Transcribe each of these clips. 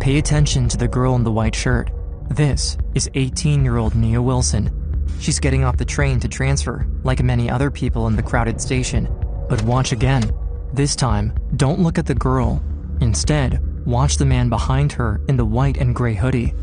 Pay attention to the girl in the white shirt. This is 18-year-old Nia Wilson. She's getting off the train to transfer, like many other people in the crowded station. But watch again. This time, don't look at the girl. Instead, watch the man behind her in the white and gray hoodie.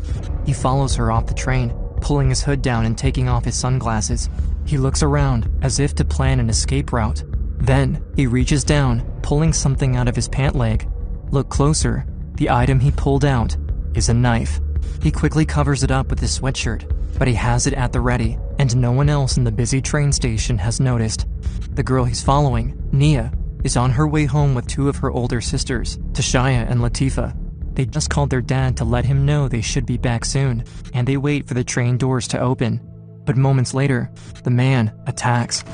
He follows her off the train, pulling his hood down and taking off his sunglasses. He looks around as if to plan an escape route. Then, he reaches down, pulling something out of his pant leg. Look closer. The item he pulled out is a knife. He quickly covers it up with his sweatshirt, but he has it at the ready, and no one else in the busy train station has noticed. The girl he's following, Nia, is on her way home with two of her older sisters, Tashaya and Latifa. They just called their dad to let him know they should be back soon, and they wait for the train doors to open. But moments later, the man attacks.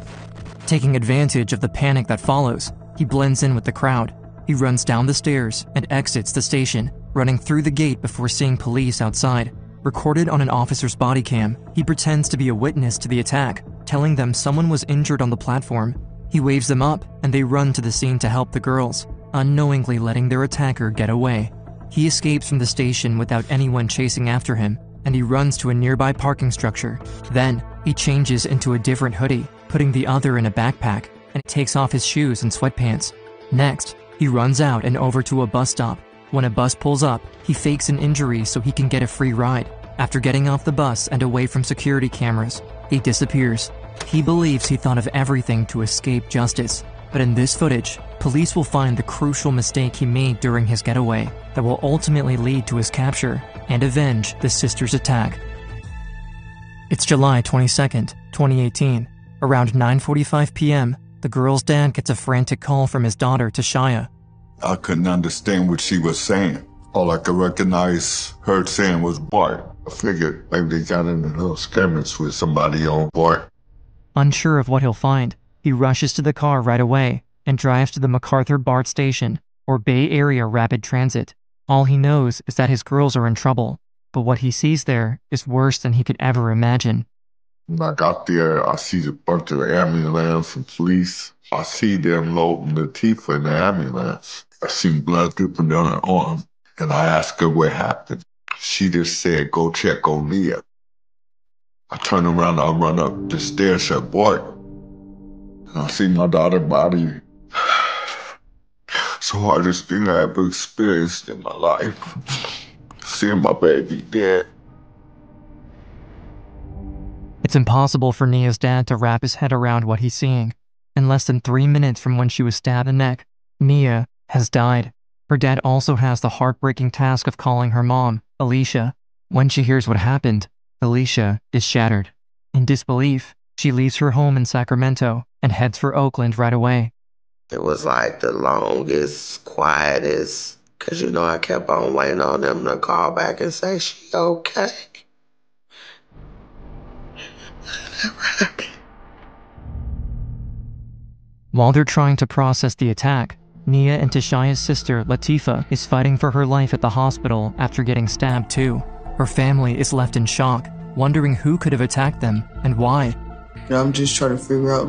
Taking advantage of the panic that follows, he blends in with the crowd. He runs down the stairs and exits the station, running through the gate before seeing police outside. Recorded on an officer's body cam, he pretends to be a witness to the attack, telling them someone was injured on the platform. He waves them up, and they run to the scene to help the girls, unknowingly letting their attacker get away. He escapes from the station without anyone chasing after him, and he runs to a nearby parking structure. Then, he changes into a different hoodie, putting the other in a backpack, and takes off his shoes and sweatpants. Next, he runs out and over to a bus stop. When a bus pulls up, he fakes an injury so he can get a free ride. After getting off the bus and away from security cameras, he disappears. He believes he thought of everything to escape justice, but in this footage, police will find the crucial mistake he made during his getaway that will ultimately lead to his capture and avenge the sisters' attack. It's July 22nd, 2018. Around 9:45 p.m., the girl's dad gets a frantic call from his daughter, Tashaya. I couldn't understand what she was saying. All I could recognize her saying was Bart. I figured maybe they got into a little skirmish with somebody on Bart. Unsure of what he'll find, he rushes to the car right away and drives to the MacArthur BART station, or Bay Area Rapid Transit. All he knows is that his girls are in trouble, but what he sees there is worse than he could ever imagine. When I got there, I see a bunch of ambulance and police. I see them loading Latifa in the ambulance. I seen blood dripping down her arm, and I asked her what happened. She just said, "Go check on Nia." I turn around, I run up the stairs at Bart, and I see my daughter's body. It's the hardest thing I ever experienced in my life. Seeing my baby dead. It's impossible for Nia's dad to wrap his head around what he's seeing. In less than 3 minutes from when she was stabbed in the neck, Nia has died. Her dad also has the heartbreaking task of calling her mom, Alicia. When she hears what happened, Alicia is shattered. In disbelief, she leaves her home in Sacramento and heads for Oakland right away. It was like the longest, quietest, because I kept on waiting on them to call back and say she okay. While they're trying to process the attack, Nia and Tashaya's sister, Latifa, is fighting for her life at the hospital after getting stabbed too. Her family is left in shock, wondering who could have attacked them and why. I'm just trying to figure out,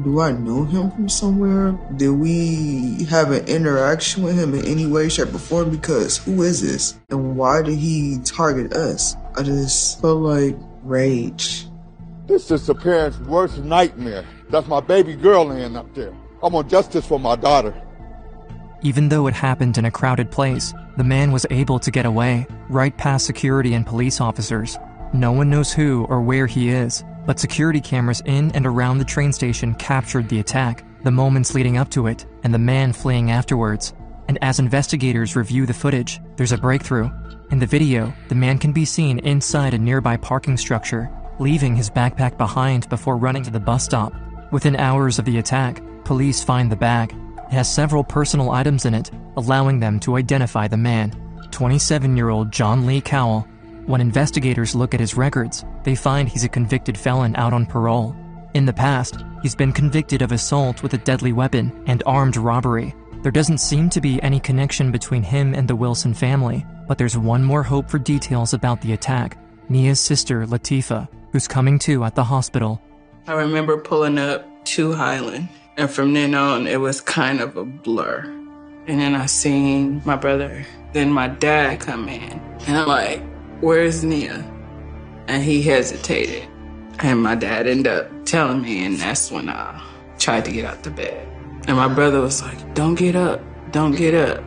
do I know him from somewhere? Did we have an interaction with him in any way, shape, or form? Because who is this? And why did he target us? I just felt like rage. This is the parents' worst nightmare. That's my baby girl laying up there. I want justice for my daughter. Even though it happened in a crowded place, the man was able to get away, right past security and police officers. No one knows who or where he is, but security cameras in and around the train station captured the attack, the moments leading up to it, and the man fleeing afterwards. And as investigators review the footage, there's a breakthrough. In the video, the man can be seen inside a nearby parking structure, leaving his backpack behind before running to the bus stop. Within hours of the attack, police find the bag. It has several personal items in it, allowing them to identify the man, 27-year-old John Lee Cowell. When investigators look at his records, they find he's a convicted felon out on parole. In the past, he's been convicted of assault with a deadly weapon and armed robbery. There doesn't seem to be any connection between him and the Wilson family, but there's one more hope for details about the attack: Nia's sister, Latifa, who's coming to at the hospital. I remember pulling up to Highland, and from then on, it was kind of a blur. And then I seen my brother Then my dad come in, and I'm like, where's Nia? And he hesitated. And my dad ended up telling me, and that's when I tried to get out the bed. And my brother was like, don't get up, don't get up.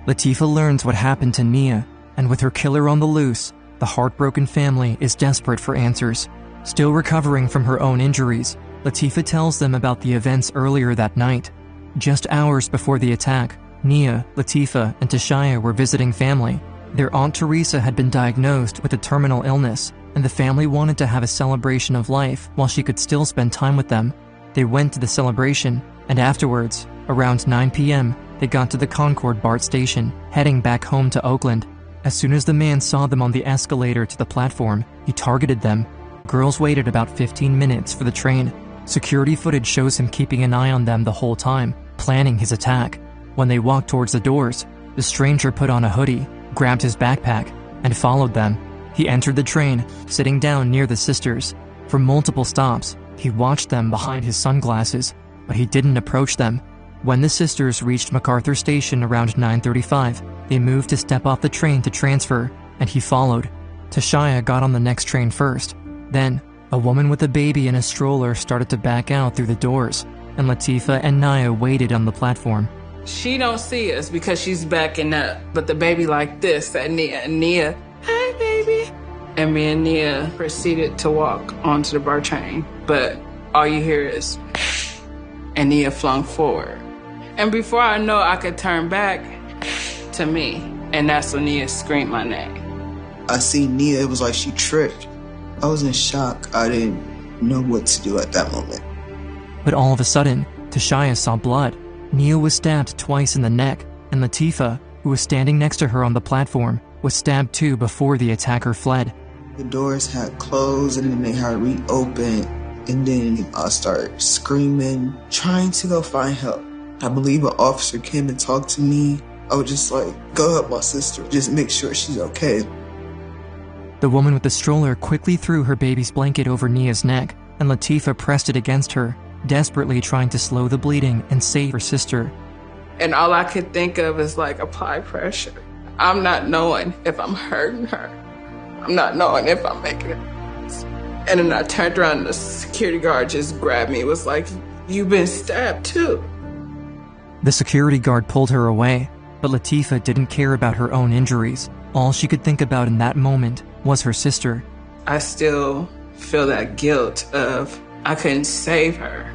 Latifah learns what happened to Nia, and with her killer on the loose, the heartbroken family is desperate for answers. Still recovering from her own injuries, Latifah tells them about the events earlier that night. Just hours before the attack, Nia, Latifah, and Tashaya were visiting family. Their Aunt Teresa had been diagnosed with a terminal illness, and the family wanted to have a celebration of life while she could still spend time with them. They went to the celebration, and afterwards, around 9 p.m., they got to the Concord BART station, heading back home to Oakland. As soon as the man saw them on the escalator to the platform, he targeted them. Girls waited about 15 minutes for the train. Security footage shows him keeping an eye on them the whole time, planning his attack. When they walked towards the doors, the stranger put on a hoodie, grabbed his backpack, and followed them. He entered the train, sitting down near the sisters. For multiple stops, he watched them behind his sunglasses, but he didn't approach them. When the sisters reached MacArthur Station around 9:35, they moved to step off the train to transfer, and he followed. Tashaya got on the next train first. Then, a woman with a baby in a stroller started to back out through the doors, and Latifah and Nia waited on the platform. She don't see us because she's backing up, but the baby like this at Nia, hi baby. And me and Nia proceeded to walk onto the BART train, but all you hear is, and Nia flung forward. And before I know, I could turn back to me, and that's when Nia screamed my name. I seen Nia, it was like she tripped. I was in shock. I didn't know what to do at that moment. But all of a sudden, Tashaya saw blood. Nia was stabbed twice in the neck, and Latifah, who was standing next to her on the platform, was stabbed too before the attacker fled. The doors had closed and then they had reopened, and then I started screaming, trying to go find help. I believe an officer came and talked to me. I was just like, go help my sister, just make sure she's okay. The woman with the stroller quickly threw her baby's blanket over Nia's neck, and Latifah pressed it against her, desperately trying to slow the bleeding and save her sister. And all I could think of is like, apply pressure. I'm not knowing if I'm hurting her. I'm not knowing if I'm making it. And then I turned around and the security guard just grabbed me. It was like, you've been stabbed too. The security guard pulled her away, but Latifah didn't care about her own injuries. All she could think about in that moment was her sister. I still feel that guilt of I couldn't save her.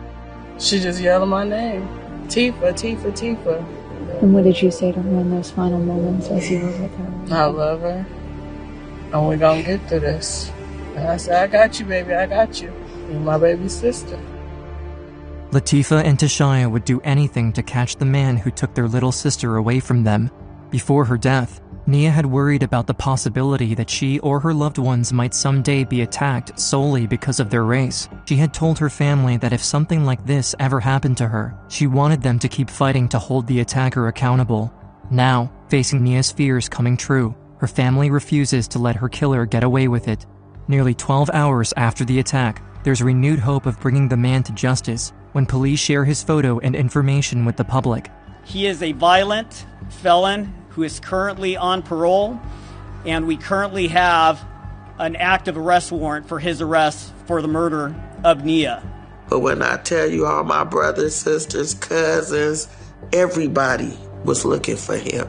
She just yelled my name. Tifa, Tifa, Tifa. And what did you say to her in those final moments as you were with her? I love her. And we're gonna get through this. And I said, I got you, baby, I got you. You're my baby sister. Latifah and Tashaya would do anything to catch the man who took their little sister away from them. Before her death, Nia had worried about the possibility that she or her loved ones might someday be attacked solely because of their race. She had told her family that if something like this ever happened to her, she wanted them to keep fighting to hold the attacker accountable. Now, facing Nia's fears coming true, her family refuses to let her killer get away with it. Nearly 12 hours after the attack, there's renewed hope of bringing the man to justice when police share his photo and information with the public. He is a violent felon who is currently on parole, and we currently have an active arrest warrant for his arrest for the murder of Nia. But when I tell you all my brothers, sisters, cousins, everybody was looking for him.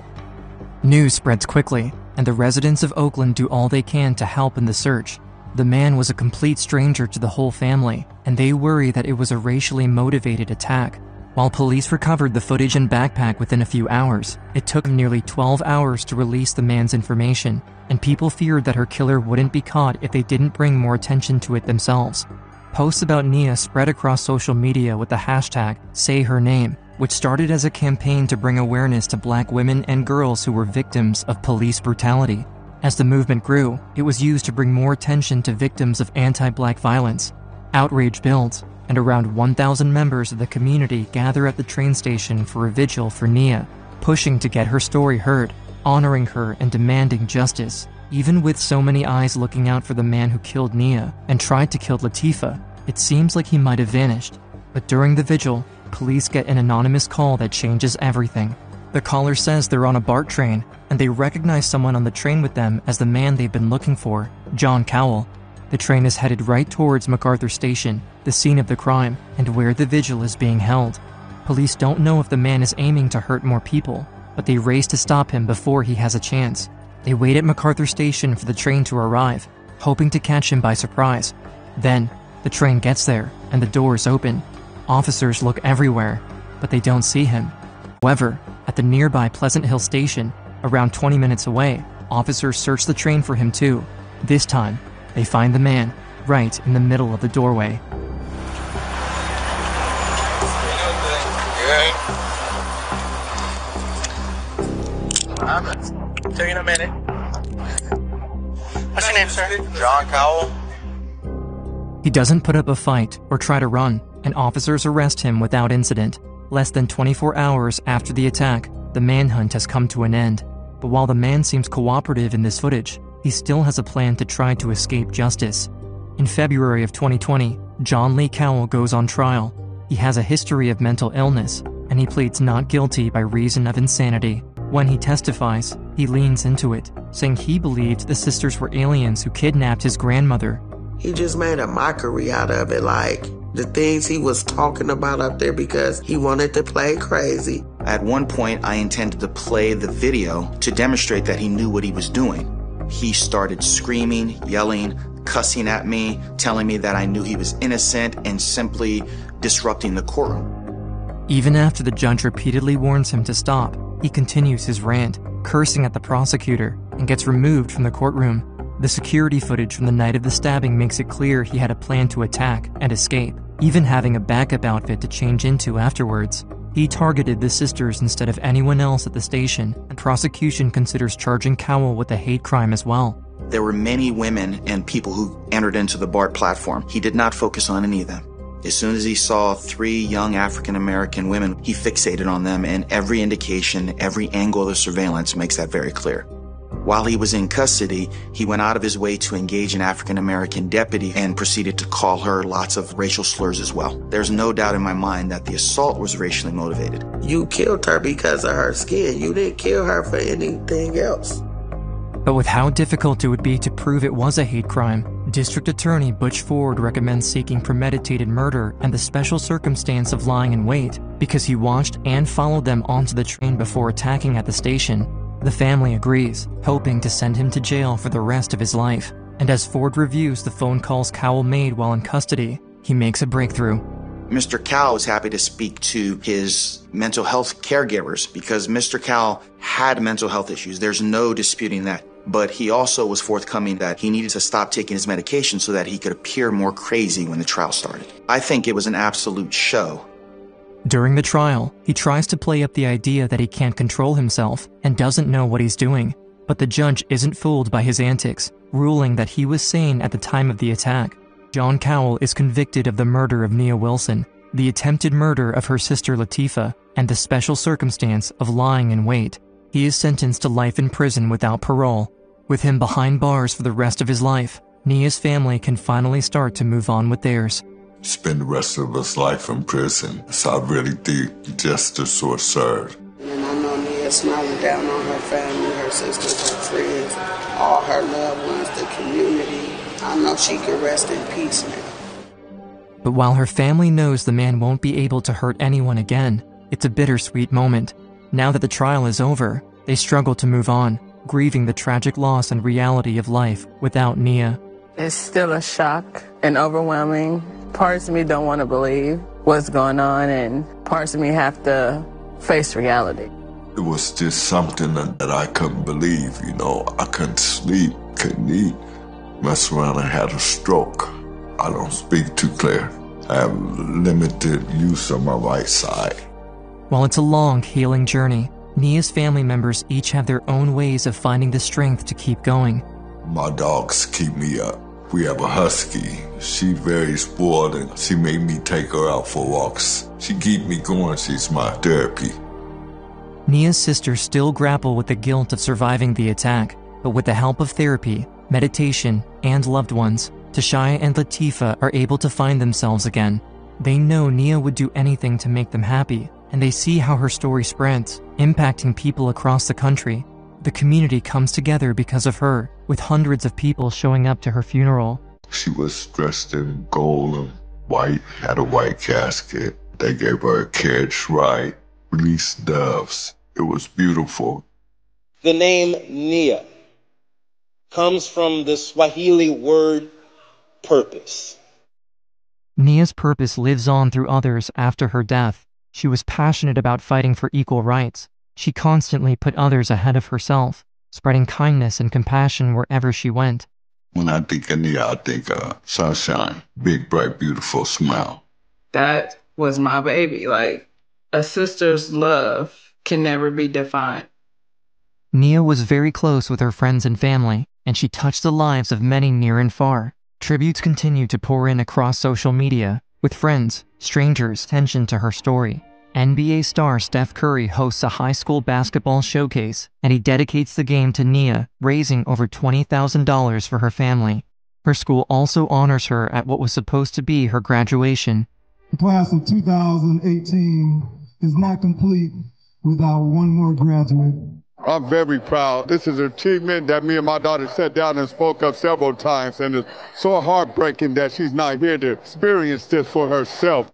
News spreads quickly, and the residents of Oakland do all they can to help in the search. The man was a complete stranger to the whole family, and they worry that it was a racially motivated attack. While police recovered the footage and backpack within a few hours, it took them nearly 12 hours to release the man's information, and people feared that her killer wouldn't be caught if they didn't bring more attention to it themselves. Posts about Nia spread across social media with the hashtag #SayHerName, which started as a campaign to bring awareness to Black women and girls who were victims of police brutality. As the movement grew, it was used to bring more attention to victims of anti-Black violence. Outrage builds, and around 1,000 members of the community gather at the train station for a vigil for Nia, pushing to get her story heard, honoring her and demanding justice. Even with so many eyes looking out for the man who killed Nia and tried to kill Latifah, it seems like he might have vanished. But during the vigil, police get an anonymous call that changes everything. The caller says they're on a BART train, and they recognize someone on the train with them as the man they've been looking for, John Cowell. The train is headed right towards MacArthur Station, the scene of the crime, and where the vigil is being held. Police don't know if the man is aiming to hurt more people, but they race to stop him before he has a chance. They wait at MacArthur Station for the train to arrive, hoping to catch him by surprise. Then, the train gets there, and the doors open. Officers look everywhere, but they don't see him. However, at the nearby Pleasant Hill Station, around 20 minutes away, officers search the train for him too. This time, they find the man right in the middle of the doorway. Tell you in a minute. What's your name, sir? John Cowell. He doesn't put up a fight or try to run, and officers arrest him without incident. Less than 24 hours after the attack, the manhunt has come to an end. But while the man seems cooperative in this footage, he still has a plan to try to escape justice. In February of 2020, John Lee Cowell goes on trial. He has a history of mental illness, and he pleads not guilty by reason of insanity. When he testifies, he leans into it, saying he believed the sisters were aliens who kidnapped his grandmother. He just made a mockery out of it, like the things he was talking about up there because he wanted to play crazy. At one point, I intended to play the video to demonstrate that he knew what he was doing. He started screaming, yelling, cussing at me, telling me that I knew he was innocent, and simply disrupting the courtroom. Even after the judge repeatedly warns him to stop, he continues his rant, cursing at the prosecutor, and gets removed from the courtroom. The security footage from the night of the stabbing makes it clear he had a plan to attack and escape, even having a backup outfit to change into afterwards. He targeted the sisters instead of anyone else at the station, and prosecution considers charging Cowell with a hate crime as well. There were many women and people who entered into the BART platform. He did not focus on any of them. As soon as he saw 3 young African-American women, he fixated on them, and every indication, every angle of the surveillance makes that very clear. While he was in custody, he went out of his way to engage an African-American deputy and proceeded to call her lots of racial slurs as well. There's no doubt in my mind that the assault was racially motivated. You killed her because of her skin. You didn't kill her for anything else. But with how difficult it would be to prove it was a hate crime, District Attorney Butch Ford recommends seeking premeditated murder and the special circumstance of lying in wait because he watched and followed them onto the train before attacking at the station. The family agrees, hoping to send him to jail for the rest of his life. And as Ford reviews the phone calls Cowell made while in custody, he makes a breakthrough. Mr. Cowell was happy to speak to his mental health caregivers because Mr. Cowell had mental health issues. There's no disputing that. But he also was forthcoming that he needed to stop taking his medication so that he could appear more crazy when the trial started. I think it was an absolute show. During the trial, he tries to play up the idea that he can't control himself and doesn't know what he's doing. But the judge isn't fooled by his antics, ruling that he was sane at the time of the attack. John Cowell is convicted of the murder of Nia Wilson, the attempted murder of her sister Latifah, and the special circumstance of lying in wait. He is sentenced to life in prison without parole. With him behind bars for the rest of his life, Nia's family can finally start to move on with theirs. Spend the rest of his life in prison. So I really think justice was served. And I know Nia smiling down on her family, her sisters, her friends, all her loved ones, the community. I know she can rest in peace now. But while her family knows the man won't be able to hurt anyone again, it's a bittersweet moment. Now that the trial is over, they struggle to move on, grieving the tragic loss and reality of life without Nia. It's still a shock and overwhelming. Parts of me don't want to believe what's going on, and parts of me have to face reality. It was just something that I couldn't believe, you know. I couldn't sleep, couldn't eat. Messed around and had a stroke. I don't speak too clear. I have limited use of my right side. While it's a long, healing journey, Nia's family members each have their own ways of finding the strength to keep going. My dogs keep me up. We have a husky. She's very spoiled and she made me take her out for walks. She keeps me going. She's my therapy. Nia's sisters still grapple with the guilt of surviving the attack, but with the help of therapy, meditation, and loved ones, Tashaya and Latifah are able to find themselves again. They know Nia would do anything to make them happy, and they see how her story spreads, impacting people across the country. The community comes together because of her, with hundreds of people showing up to her funeral. She was dressed in gold and white, had a white casket. They gave her a carriage ride, released doves. It was beautiful. The name Nia comes from the Swahili word purpose. Nia's purpose lives on through others after her death. She was passionate about fighting for equal rights. She constantly put others ahead of herself, spreading kindness and compassion wherever she went. When I think of Nia, I think of sunshine, big, bright, beautiful smile. That was my baby. Like, a sister's love can never be defined. Nia was very close with her friends and family, and she touched the lives of many near and far. Tributes continue to pour in across social media, with friends, strangers, attention to her story. NBA star Steph Curry hosts a high school basketball showcase, and he dedicates the game to Nia, raising over $20,000 for her family. Her school also honors her at what was supposed to be her graduation. The class of 2018 is not complete without one more graduate. I'm very proud. This is an achievement that me and my daughter sat down and spoke of several times, and it's so heartbreaking that she's not here to experience this for herself.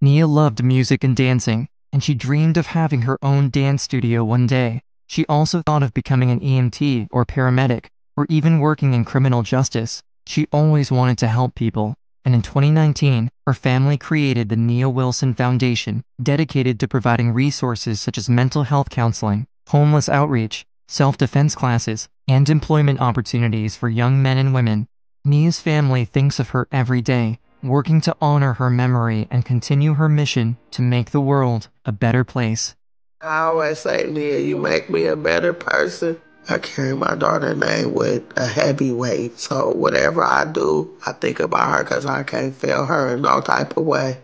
Nia loved music and dancing, and she dreamed of having her own dance studio one day. She also thought of becoming an EMT or paramedic, or even working in criminal justice. She always wanted to help people, and in 2019, her family created the Nia Wilson Foundation, dedicated to providing resources such as mental health counseling, homeless outreach, self-defense classes, and employment opportunities for young men and women. Nia's family thinks of her every day, working to honor her memory and continue her mission to make the world a better place. I always say, Nia, you make me a better person. I carry my daughter's name with a heavy weight, so whatever I do, I think about her because I can't fail her in no type of way.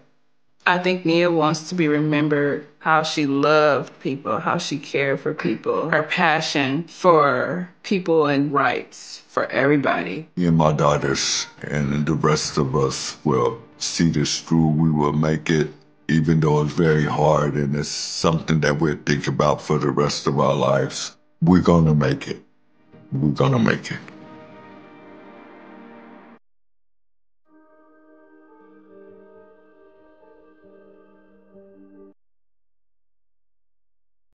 I think Nia wants to be remembered how she loved people, how she cared for people, her passion for people and rights for everybody. Me and my daughters and the rest of us will see this through. We will make it, even though it's very hard and it's something that we'll think about for the rest of our lives. We're gonna make it. We're gonna make it.